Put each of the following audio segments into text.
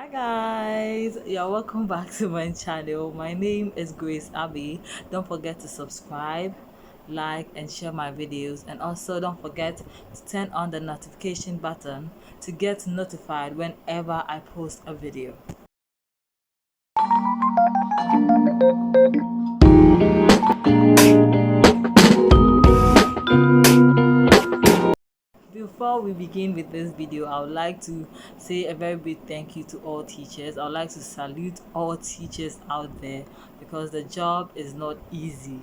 Hi guys, you're welcome back to my channel. My name is Grace Abby. Don't forget to subscribe, like, and share my videos, and also don't forget to turn on the notification button to get notified whenever I post a video. Before we begin with this video, I would like to say a very big thank you to all teachers. I would like to salute all teachers out there because the job is not easy.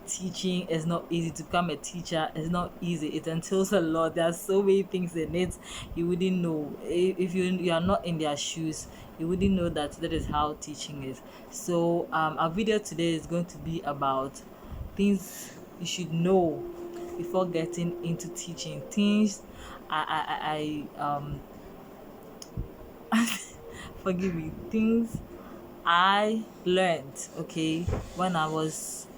Teaching is not easy. To become a teacher is not easy. It entails a lot. There are so many things in it you wouldn't know. If you are not in their shoes, you wouldn't know that is how teaching is. So our video today is going to be about things you should know before getting into teaching. Things forgive me, things I learned, okay, when I was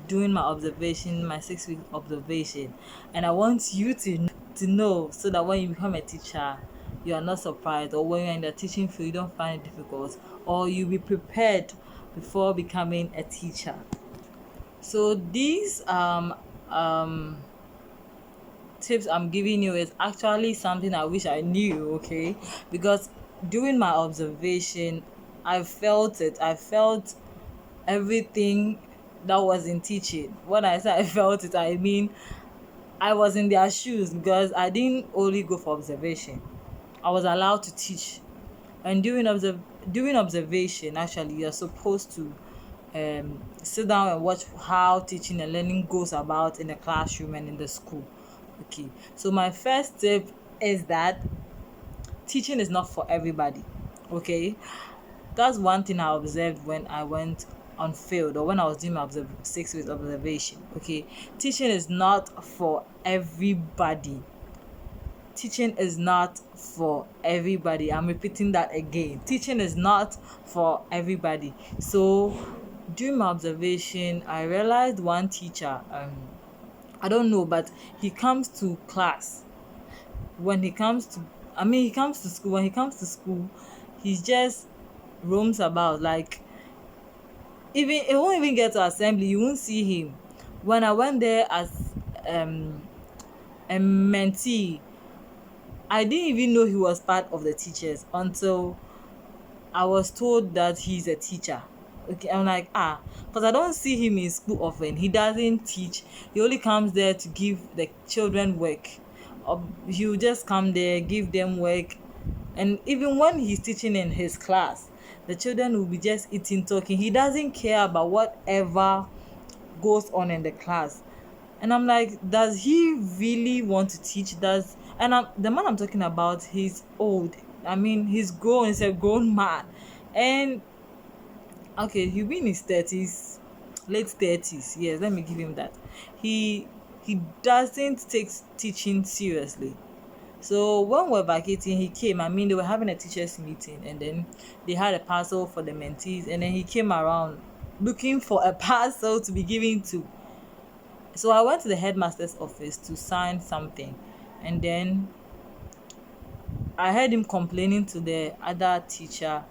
doing my observation, my 6 week observation, and I want you to know so that when you become a teacher, you are not surprised, or when you're in the teaching field, you don't find it difficult, or you be prepared before becoming a teacher. So these um tips I'm giving you is actually something I wish I knew, okay? Because during my observation, I felt it. I felt everything that was in teaching. When I say I felt it, I mean I was in their shoes because I didn't only go for observation. I was allowed to teach. And during observation, actually, you're supposed to sit down and watch how teaching and learning goes about in the classroom and in the school. Okay, so my first tip is that teaching is not for everybody. Okay, that's one thing I observed when I went on field or when I was doing my 6 weeks observation. Okay, teaching is not for everybody. Teaching is not for everybody. I'm repeating that again. Teaching is not for everybody. So during my observation, I realized one teacher, I don't know, but he comes to class. When he comes to, I mean, he comes to school. When he comes to school, he just roams about. Like, even he won't even get to assembly. You won't see him. When I went there as um a mentee, I didn't even know he was part of the teachers until I was told that he's a teacher. Okay, I'm like, because I don't see him in school often. He doesn't teach. He only comes there to give the children work. He'll just come there, give them work. And even when he's teaching in his class, the children will be just eating, talking. He doesn't care about whatever goes on in the class. And I'm like, does he really want to teach? The man I'm talking about, he's old. I mean, he's grown, he's a grown man. And okay, he'll be in his 30s, late 30s. Yes, let me give him that. He doesn't take teaching seriously. So when we're vacating, he came. I mean, they were having a teachers meeting, and then they had a parcel for the mentees, and then he came around looking for a parcel to be given to. So I went to the headmaster's office to sign something, and then I heard him complaining to the other teacher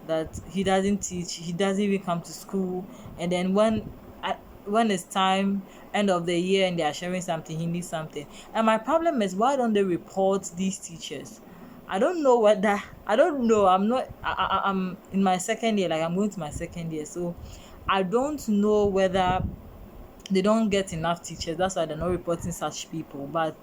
that he doesn't teach, he doesn't even come to school, and then when it's time, end of the year, and they are sharing something, he needs something. And my problem is, why don't they report these teachers? I don't know whether I don't know. I'm not. I'm in my second year. Like, I'm going to my second year, so I don't know whether they don't get enough teachers. That's why they're not reporting such people. But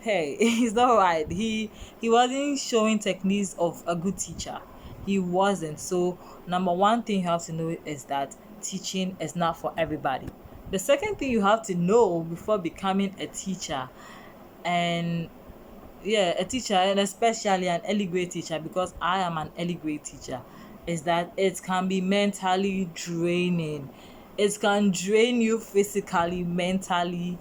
hey, it's all right. He wasn't showing techniques of a good teacher. He wasn't. So number one thing you have to know is that teaching is not for everybody. The second thing you have to know before becoming a teacher, and yeah, a teacher, and especially an early grade teacher, because I am an early grade teacher, is that it can be mentally draining. It can drain you physically, mentally.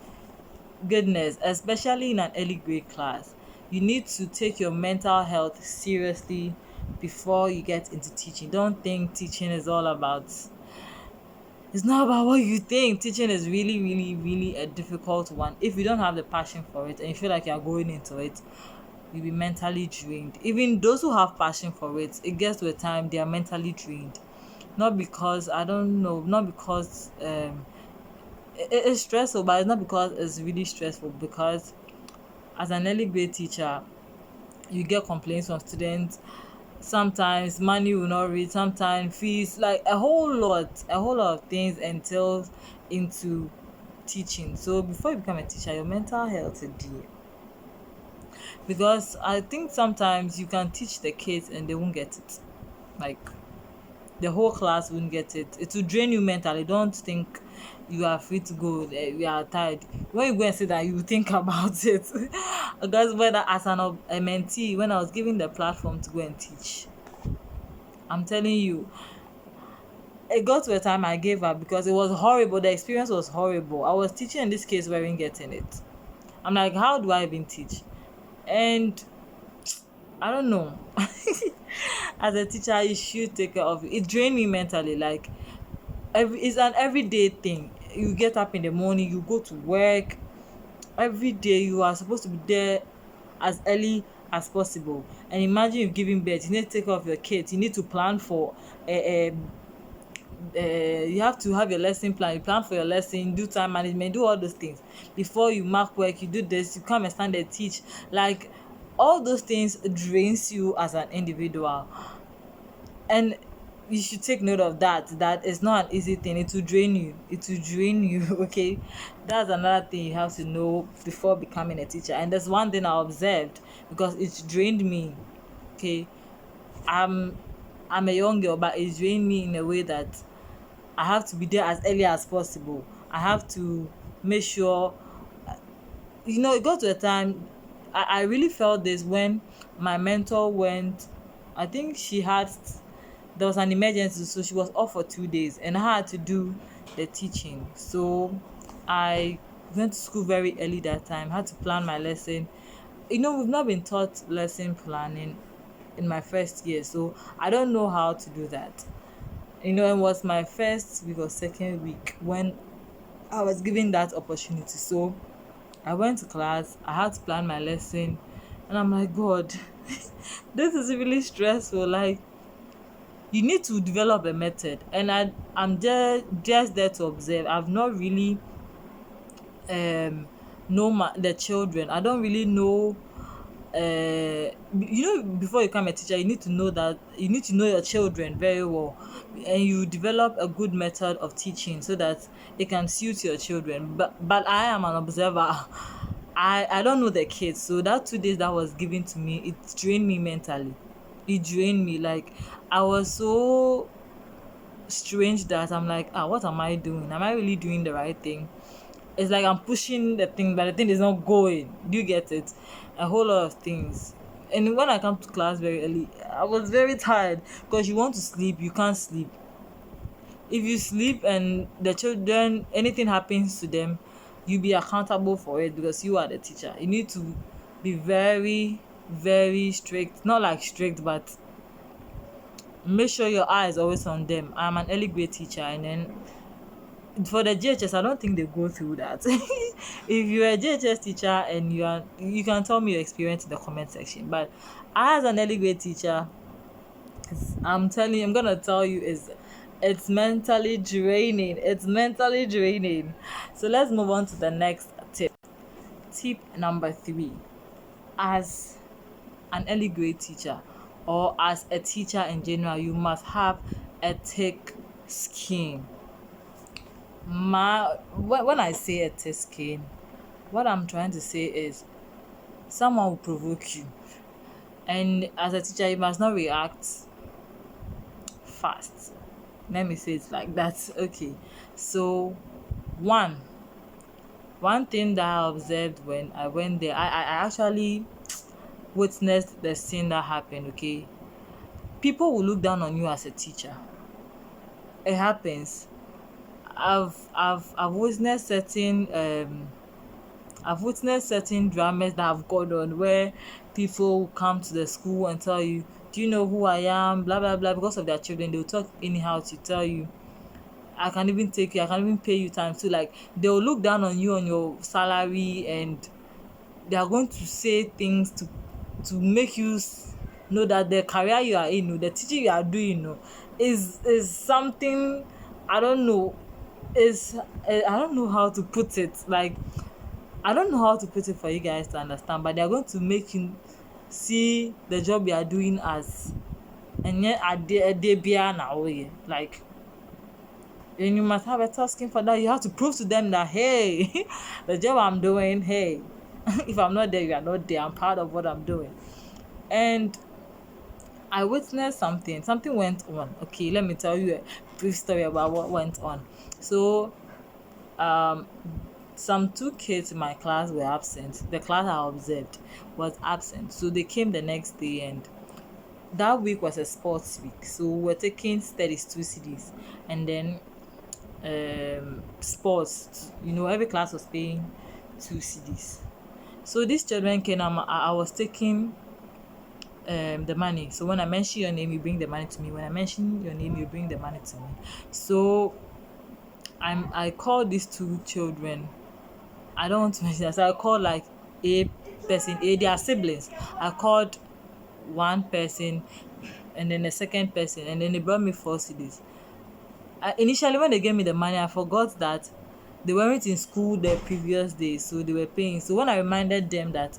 Goodness, especially in an early grade class, you need to take your mental health seriously before you get into teaching. Don't think teaching is all about, it's not about what you think. Teaching is really, really, really a difficult one. If you don't have the passion for it and you feel like you're going into it, you'll be mentally drained. Even those who have passion for it, it gets to a time they are mentally drained. Not because, I don't know, not because it's stressful, but it's not because it's really stressful. Because as an early grade teacher, you get complaints from students. Sometimes money will not reach, sometimes fees, like a whole lot of things entails into teaching. So before you become a teacher, your mental health is there. Because I think sometimes you can teach the kids and they won't get it. Like, the whole class won't get it. It will drain you mentally. Don't think you are free to go. You are tired. When you go and say that, you will think about it. Because when as a mentee, when I was given the platform to go and teach, I'm telling you, it got to a time I gave up because it was horrible. The experience was horrible. I was teaching, in this case, weren't getting it. I'm like, how do I even teach? And I don't know. As a teacher, you should take care of it. It drained me mentally. Like, it's an everyday thing. You get up in the morning, you go to work. Every day you are supposed to be there as early as possible. And imagine you're giving birth, you need to take care of your kids, you need to plan for you have to have your lesson plan, you plan for your lesson, do time management, do all those things before you mark work, you do this, you come and stand there teach. Like, all those things drains you as an individual. And you should take note of that it's not an easy thing. It will drain you. Okay, that's another thing you have to know before becoming a teacher. And there's one thing I observed, because it drained me. Okay, i'm I'm a young girl, but it drained me in a way that I have to be there as early as possible. I have to make sure, it got to a time I really felt this when my mentor went. I think there was an emergency, so she was off for 2 days and I had to do the teaching. So I went to school very early that time, had to plan my lesson. We've not been taught lesson planning in my first year, so I don't know how to do that. It was my first week or second week when I was given that opportunity. So I went to class, I had to plan my lesson, and I'm like, God, this is really stressful. Like, you need to develop a method, and I'm just there to observe. I've not really know the children. I don't really know. Before you become a teacher, you need to know your children very well, and you develop a good method of teaching so that it can suit your children. But I am an observer. I don't know the kids, so that 2 days that was given to me, it drained me mentally. It drained me. Like, I was so strange that I'm like, what am I doing? Am I really doing the right thing? It's like I'm pushing the thing, but the thing is not going. Do you get it? A whole lot of things. And when I come to class very early, I was very tired, because you want to sleep, you can't sleep. If you sleep and the children, anything happens to them, you be accountable for it, because you are the teacher. You need to be very, very strict. Not like strict, but make sure your eye is always on them. I'm an early grade teacher, and then for the JHS, I don't think they go through that. If you're a JHS teacher and you can tell me your experience in the comment section. But as an early grade teacher, I'm gonna tell you, it's mentally draining. It's mentally draining. So let's move on to the next tip. Tip number 3. As an early grade teacher, or as a teacher in general, you must have a thick skin. When I say a thick skin, what I'm trying to say is, someone will provoke you, and as a teacher, you must not react fast. Let me say it like that. Okay, so one one thing that I observed when I went there, I actually witnessed the scene that happened. Okay, people will look down on you as a teacher. It happens. I've witnessed certain dramas that have gone on, where people come to the school and tell you, do you know who I am, blah blah blah. Because of their children, they'll talk anyhow to tell you, I can even take you, I can even pay you time too. Like, they'll look down on you, on your salary, and they are going to say things to to make you know that the career you are in, the teaching you are doing, is something, I don't know, is I don't know how to put it. Like, I don't know how to put it for you guys to understand, but they are going to make you see the job you are doing as, and yet ade bia na oye. Like, and you must have a tough skin for that. You have to prove to them that, hey, the job I'm doing, hey, if I'm not there, you are not there. I'm proud of what I'm doing. And I witnessed something. Something went on. Okay, let me tell you a brief story about what went on. So, um, some two kids in my class were absent. The class I observed was absent. So they came the next day, and that week was a sports week. So we were taking studies 2 CDs, and then sports. Every class was paying 2 CDs. So these children came. I was taking the money. So when I mention your name, you bring the money to me. When I mention your name, you bring the money to me. So I called these two children. I don't want to mention that. So I called like a person, they are siblings. I called one person and then the second person, and then they brought me 4 CDs. Initially, when they gave me the money, I forgot that they weren't in school the previous day, so they were paying. So when I reminded them that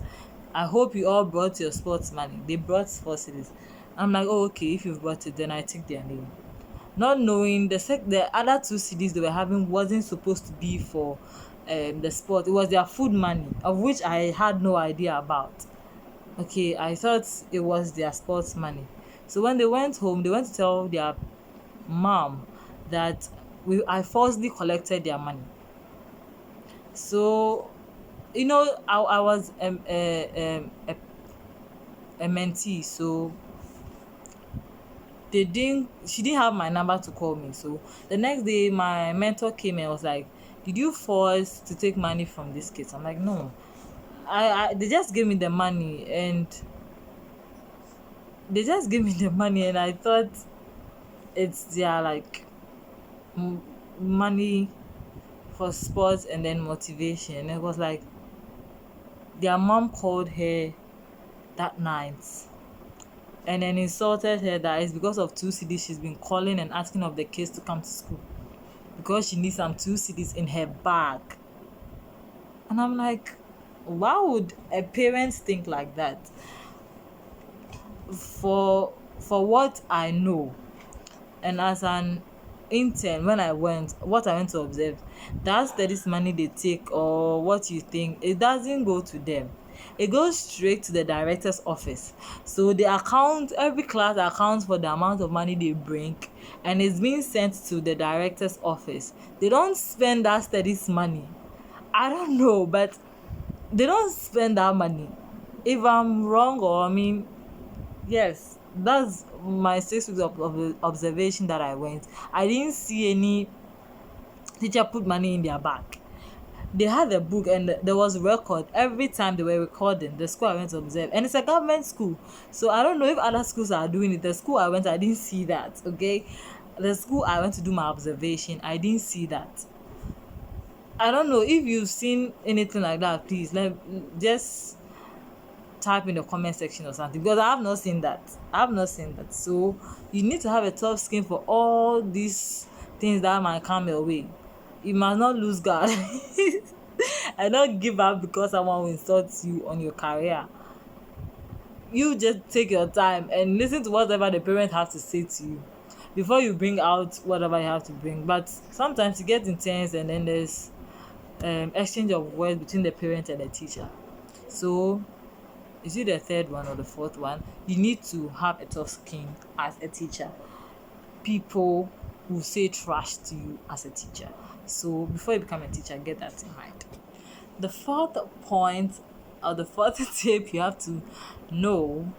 I hope you all brought your sports money, they brought 4 CDs. I'm like, oh, okay, if you've brought it, then I take their name. Not knowing the other 2 CDs they were having wasn't supposed to be for the sport. It was their food money, of which I had no idea about. Okay, I thought it was their sports money. So when they went home, they went to tell their mom that I falsely collected their money. So, I was a mentee, so she didn't have my number to call me. So the next day my mentor came and was like, did you force to take money from these kids? I'm like, no. They just gave me the money, and I thought it's their like money for sports and then motivation. And it was like their mom called her that night and then insulted her that it's because of 2 CDs she's been calling and asking of the kids to come to school because she needs some 2 CDs in her bag. And I'm like, why would a parent think like that? For what I know, and as an intern, when what I went to observe, that studies money they take, or what you think, it doesn't go to them. It goes straight to the director's office. So every class accounts for the amount of money they bring, and it's being sent to the director's office. They don't spend that studies money. I don't know, but they don't spend that money. If I'm wrong, or yes, that's my 6 weeks of observation that I went. I didn't see any teacher put money in their bag. They had a book, and there was record every time they were recording. The school I went to observe, and it's a government school, so I don't know if other schools are doing it. The school I went, I didn't see that. Okay, the school I went to do my observation, I didn't see that. I don't know if you've seen anything like that. Please just type in the comment section or something, because I have not seen that. So you need to have a tough skin for all these things that might come your way. You must not lose guard and not give up because someone will insult you on your career. You just take your time and listen to whatever the parents have to say to you before you bring out whatever you have to bring. But sometimes it gets intense, and then there's exchange of words between the parent and the teacher. So is it the third one or the fourth one? You need to have a tough skin as a teacher. People will say trash to you as a teacher. So before you become a teacher, get that in mind. The fourth point, or the fourth tip you have to know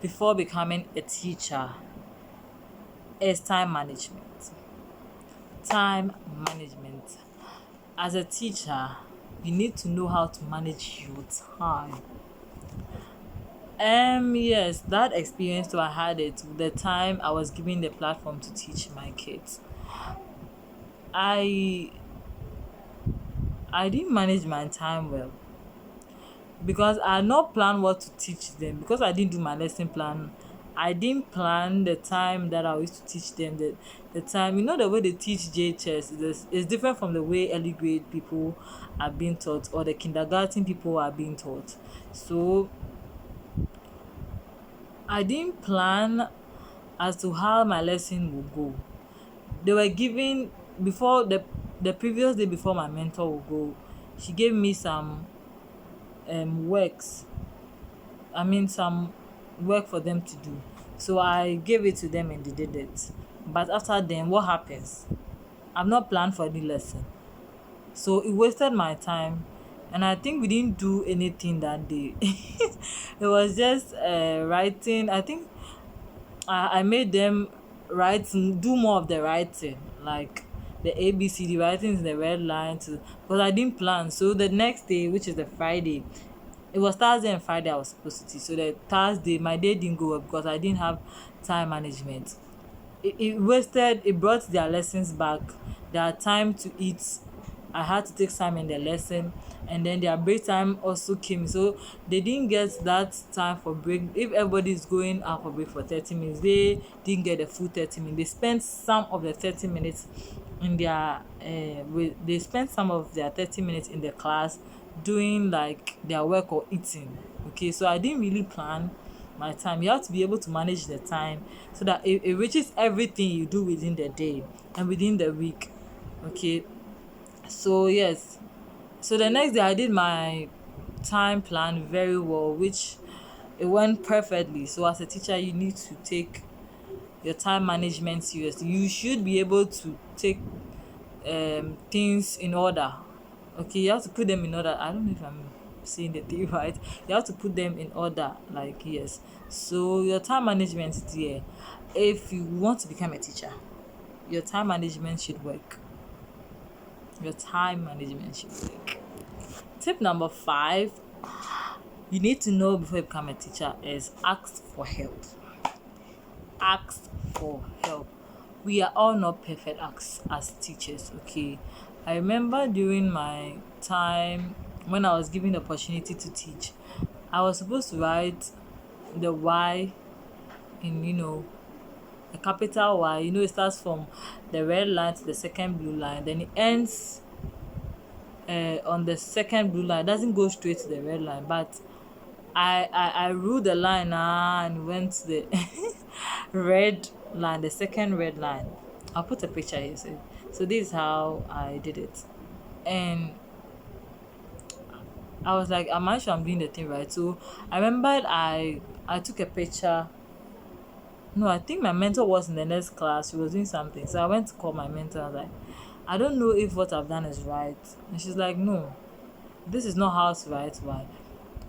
before becoming a teacher is time management. Time management. As a teacher, you need to know how to manage your time. Yes, that experience too, I had it the time I was given the platform to teach my kids. I didn't manage my time well. because I had not planned what to teach them, because I didn't do my lesson plan. I didn't plan the time that I used to teach them. The time, the way they teach JHS is different from the way early grade people are being taught, or the kindergarten people are being taught. So I didn't plan as to how my lesson will go. They were giving, before the previous day before my mentor will go, she gave me some works, some work for them to do. So I gave it to them and they did it. But after then, what happens? I've not planned for any lesson. So it wasted my time. And I think we didn't do anything that day. It was just writing. I think I made them write, do more of the writing, like the ABCD writing in the red line, because I didn't plan. So the next day, which is the Friday, it was Thursday and Friday I was supposed to teach. So the Thursday, my day didn't go well because I didn't have time management. It brought their lessons back. Their time to eat, I had to take time in the lesson, and then their break time also came. So they didn't get that time for break. If everybody is going out for break for 30 minutes, they didn't get the full 30 minutes. They spent some of the 30 minutes in their they spent some of their 30 minutes in the class doing like their work or eating. Okay, so I didn't really plan my time. You have to be able to manage the time so that it reaches everything you do within the day and within the week. Okay, so yes, so the next day I did my time plan very well, which it went perfectly. So as a teacher, you need to take your time management seriously. You should be able to take things in order. Okay, you have to put them in order. I don't know if I'm saying the thing right. You have to put them in order, like, yes. So your time management is there. If you want to become a teacher, your time management should work. Your time management should work. Tip number 5, you need to know before you become a teacher, is ask for help. Ask for help. We are all not perfect as teachers, okay? I remember during my time when I was given the opportunity to teach, I was supposed to write the Y in, a capital Y. It starts from the red line to the second blue line, then it ends on the second blue line. It doesn't go straight to the red line, but I ruled the line and went to the red line, the second red line. I'll put a picture here. So this is how I did it. And I was like, am I sure I'm doing the thing right? So I remembered I took a picture. No, I think my mentor was in the next class. She was doing something. So I went to call my mentor. I was like, I don't know if what I've done is right. And she's like, no, this is not how to write. Why?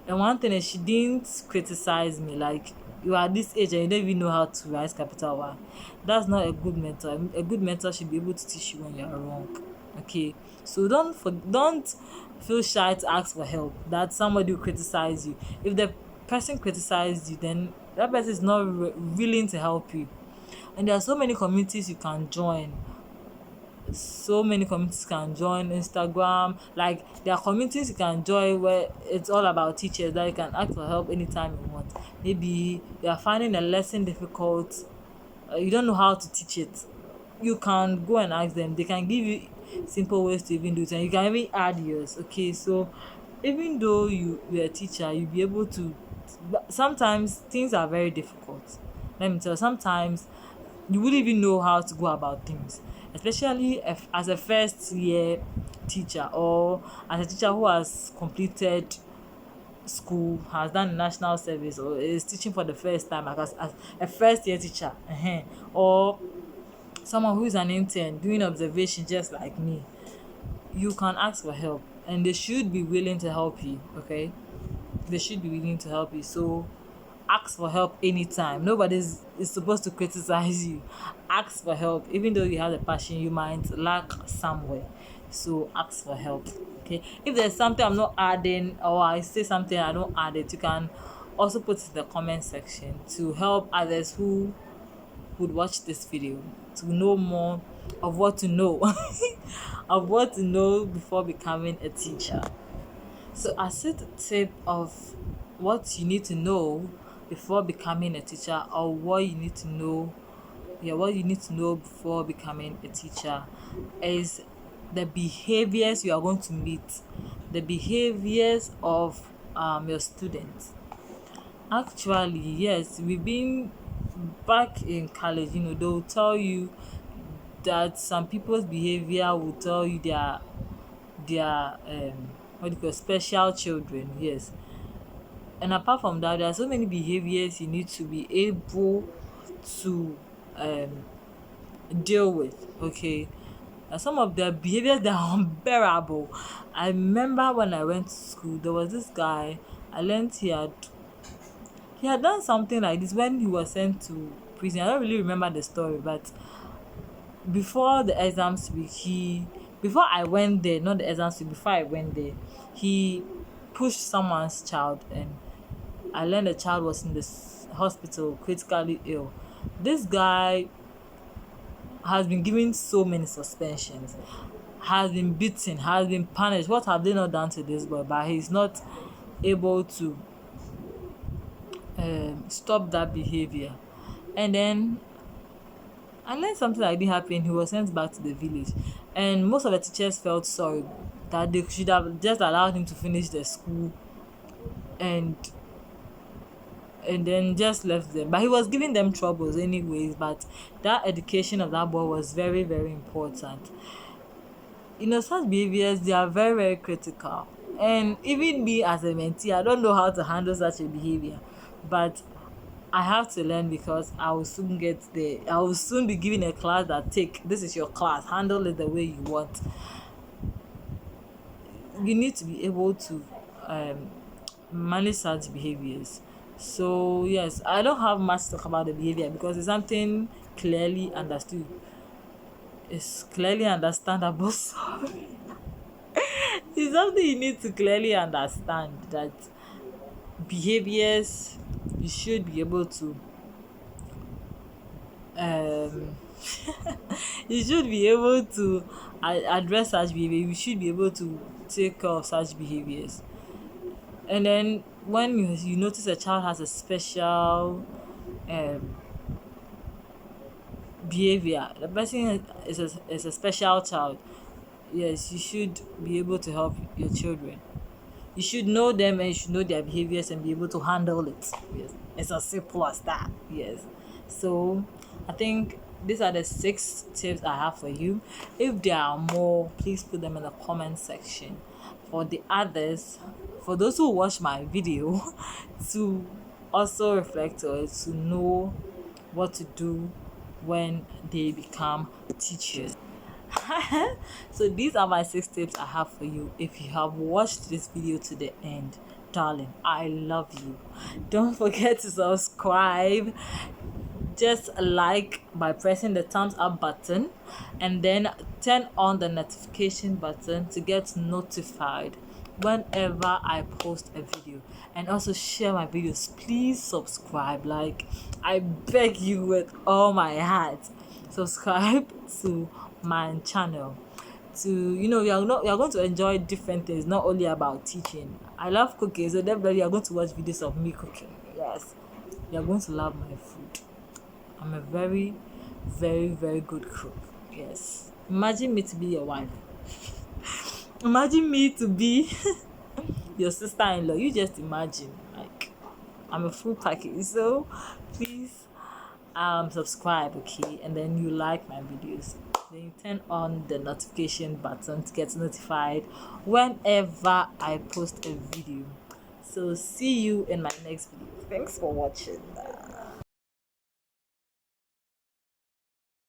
And one thing is, she didn't criticize me. Like, you are this age and you don't even know how to write capital Y. That's not a good mentor. A good mentor should be able to teach you when you are wrong. Okay, so don't feel shy to ask for help. That somebody will criticize you. If the person criticized you, then that person is not willing to help you. And there are so many communities you can join. Instagram, like there are communities you can join where it's all about teachers that you can ask for help anytime you want. Maybe you are finding a lesson difficult, you don't know how to teach it, you can go and ask them. They can give you simple ways to even do it, and you can even add yours. Okay, so even though you're a teacher, you'll be able to, sometimes things are very difficult. Let me tell you, sometimes you wouldn't even know how to go about things, especially if, as a first year teacher, or as a teacher who has completed school, has done national service, or is teaching for the first time, like as a first year teacher, or someone who is an intern doing observation just like me. You can ask for help and they should be willing to help you. Okay, they should be willing to help you. So ask for help anytime. Nobody is supposed to criticize you. Ask for help. Even though you have the passion, you might lack somewhere. So ask for help. Okay. If there's something I'm not adding, or I say something I don't add it, you can also put it in the comment section to help others who would watch this video to know more of what to know of what to know before becoming a teacher. So a set tip of what you need to know before becoming a teacher, or what you need to know, what you need to know before becoming a teacher, is the behaviors you are going to meet, the behaviors of your students. Actually, yes, we've been back in college, they'll tell you that some people's behavior will tell you their what do you call, special children. Yes. And apart from that, there are so many behaviors you need to be able to um deal with. Okay. And some of their behaviors, they are unbearable. I remember when I went to school, there was this guy. I learned he had done something like this when he was sent to prison. I don't really remember the story, but before the exams week, before I went there, not the exams week, before I went there, he pushed someone's child, and I learned the child was in this hospital, critically ill. This guy has been given so many suspensions, has been beaten, has been punished. What have they not done to this boy? But he's not able to stop that behavior. And then I learned something like didn't happen. He was sent back to the village, and most of the teachers felt sorry that they should have just allowed him to finish the school, and then just left them. But he was giving them troubles anyways. But that education of that boy was very, very important. Such behaviors, they are very, very critical. And even me as a mentee, I don't know how to handle such a behavior, but I have to learn, because I will soon get there. I will soon be given a class that, take, this is your class, handle it the way you want. You need to be able to manage such behaviors. So yes, I don't have much to talk about the behavior, because it's something clearly understood. It's clearly understandable. Sorry. It's something you need to clearly understand, that behaviors, you should be able to um you should be able to address such behavior. You should be able to take care of such behaviors. And then when you notice a child has a special um behavior, the person is a special child, yes, you should be able to help your children. You should know them, and you should know their behaviors and be able to handle it. Yes, it's as simple as that. Yes. So I think these are the 6 tips I have for you. If there are more, please put them in the comment section. For the others, for those who watch my video, to also reflect on it, to know what to do when they become teachers. So these are my 6 tips I have for you. If you have watched this video to the end, darling, I love you. Don't forget to subscribe. Just like by pressing the thumbs up button, and then turn on the notification button to get notified whenever I post a video. And also share my videos. Please subscribe, like, I beg you with all my heart. Subscribe to my channel. You are going to enjoy different things, not only about teaching. I love cooking, so definitely you are going to watch videos of me cooking. Yes, you are going to love my food. I'm a very, very, very good cook. Yes. Imagine me to be your wife. Imagine me to be your sister-in-law. You just imagine. Like, I'm a full package. So please subscribe, okay? And then you like my videos. Then you turn on the notification button to get notified whenever I post a video. So see you in my next video. Thanks for watching.